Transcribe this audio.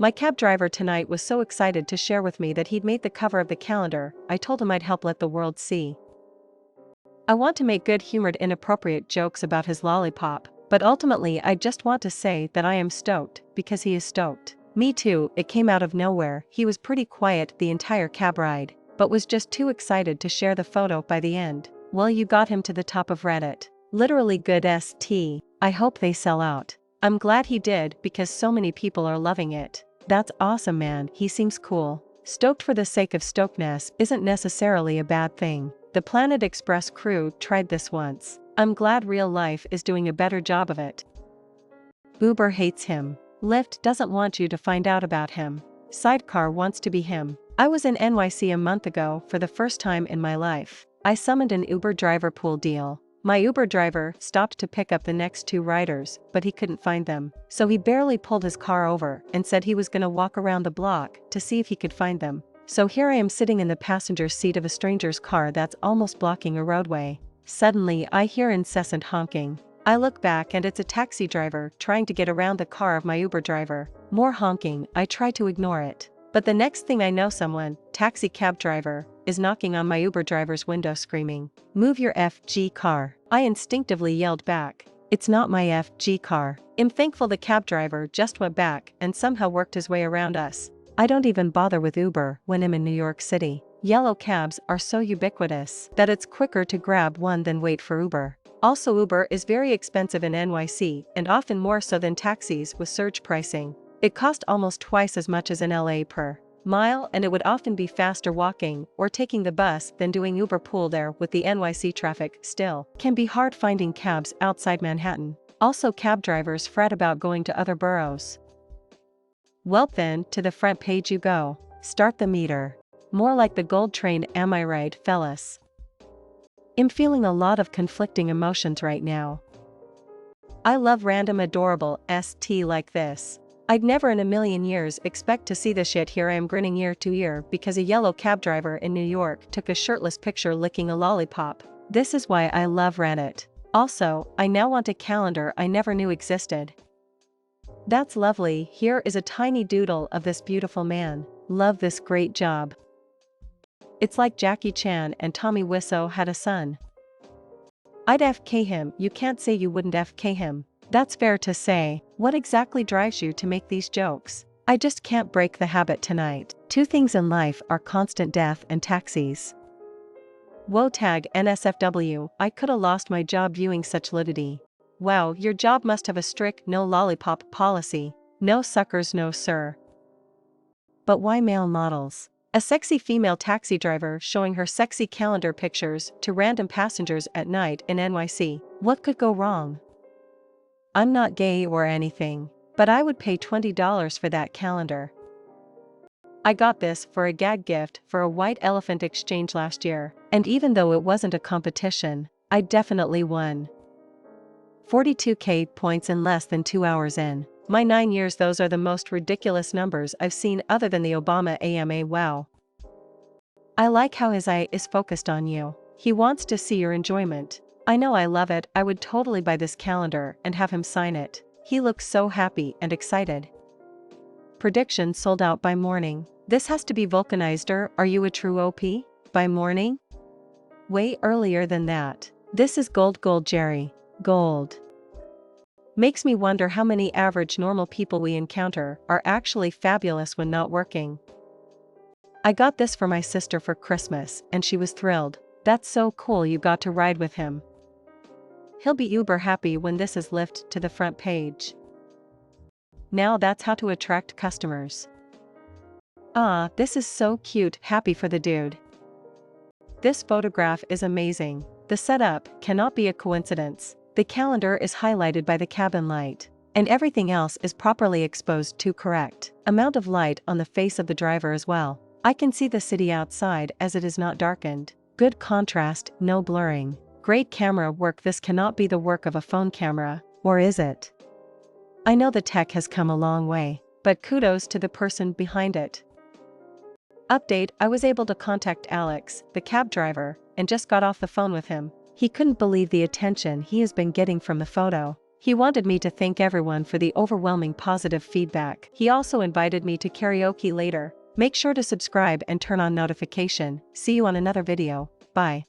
My cab driver tonight was so excited to share with me that he'd made the cover of the calendar. I told him I'd help let the world see. I want to make good-humored inappropriate jokes about his lollipop, but ultimately I just want to say that I am stoked, because he is stoked. Me too. It came out of nowhere. He was pretty quiet the entire cab ride, but was just too excited to share the photo by the end. Well, you got him to the top of Reddit. Literally good st. I hope they sell out. I'm glad he did because so many people are loving it. That's awesome, man. He seems cool. Stoked for the sake of stokedness isn't necessarily a bad thing. The Planet Express crew tried this once. I'm glad real life is doing a better job of it. Uber hates him. Lyft doesn't want you to find out about him. Sidecar wants to be him. I was in NYC a month ago for the first time in my life. I summoned an Uber driver pool deal. My Uber driver stopped to pick up the next 2 riders, but he couldn't find them. So he barely pulled his car over and said he was gonna walk around the block to see if he could find them. So here I am sitting in the passenger seat of a stranger's car that's almost blocking a roadway. Suddenly I hear incessant honking. I look back and it's a taxi driver trying to get around the car of my Uber driver. More honking. I try to ignore it. But the next thing I know, someone, taxi cab driver, is knocking on my Uber driver's window screaming, "Move your FG car." I instinctively yelled back, "It's not my FG car." I'm thankful the cab driver just went back and somehow worked his way around us. I don't even bother with Uber when I'm in New York City. Yellow cabs are so ubiquitous that it's quicker to grab one than wait for Uber. Also, Uber is very expensive in NYC and often more so than taxis with surge pricing. It cost almost twice as much as in LA per mile, and it would often be faster walking or taking the bus than doing Uber pool there with the NYC traffic. Still, can be hard finding cabs outside Manhattan. Also, cab drivers fret about going to other boroughs. Well then, to the front page you go. Start the meter. More like the gold train, am I right, fellas? I'm feeling a lot of conflicting emotions right now. I love random adorable st like this. I'd never in a million years expect to see this shit. Here I am grinning ear to ear because a yellow cab driver in New York took a shirtless picture licking a lollipop. This is why I love Reddit. Also, I now want a calendar I never knew existed. That's lovely. Here is a tiny doodle of this beautiful man. Love this great job. It's like Jackie Chan and Tommy Wiseau had a son. I'd FK him. You can't say you wouldn't FK him. That's fair to say. What exactly drives you to make these jokes? I just can't break the habit tonight. 2 things in life are constant death and taxis. Whoa, tag NSFW, I coulda lost my job viewing such luddity. Wow, your job must have a strict no lollipop policy. No suckers, no sir. But why male models? A sexy female taxi driver showing her sexy calendar pictures to random passengers at night in NYC. What could go wrong? I'm not gay or anything, but I would pay $20 for that calendar. I got this for a gag gift for a white elephant exchange last year, and even though it wasn't a competition, I definitely won. 42k points in less than 2 hours in. My 9 years, those are the most ridiculous numbers I've seen other than the Obama AMA. Wow. I like how his eye is focused on you. He wants to see your enjoyment. I know, I love it. I would totally buy this calendar and have him sign it. He looks so happy and excited. Prediction sold out by morning. This has to be vulcanized. Are you a true OP? By morning? Way earlier than that. This is gold Jerry. Gold. Makes me wonder how many average normal people we encounter are actually fabulous when not working. I got this for my sister for Christmas and she was thrilled. That's so cool, you got to ride with him. He'll be uber happy when this is lifted to the front page. Now that's how to attract customers. Ah, this is so cute, happy for the dude. This photograph is amazing. The setup cannot be a coincidence. The calendar is highlighted by the cabin light, and everything else is properly exposed to correct amount of light on the face of the driver as well. I can see the city outside as it is not darkened. Good contrast, no blurring. Great camera work. This cannot be the work of a phone camera, or is it? I know the tech has come a long way, but kudos to the person behind it. Update: I was able to contact Alex, the cab driver, and just got off the phone with him. He couldn't believe the attention he has been getting from the photo. He wanted me to thank everyone for the overwhelming positive feedback. He also invited me to karaoke later. Make sure to subscribe and turn on notification. See you on another video. Bye.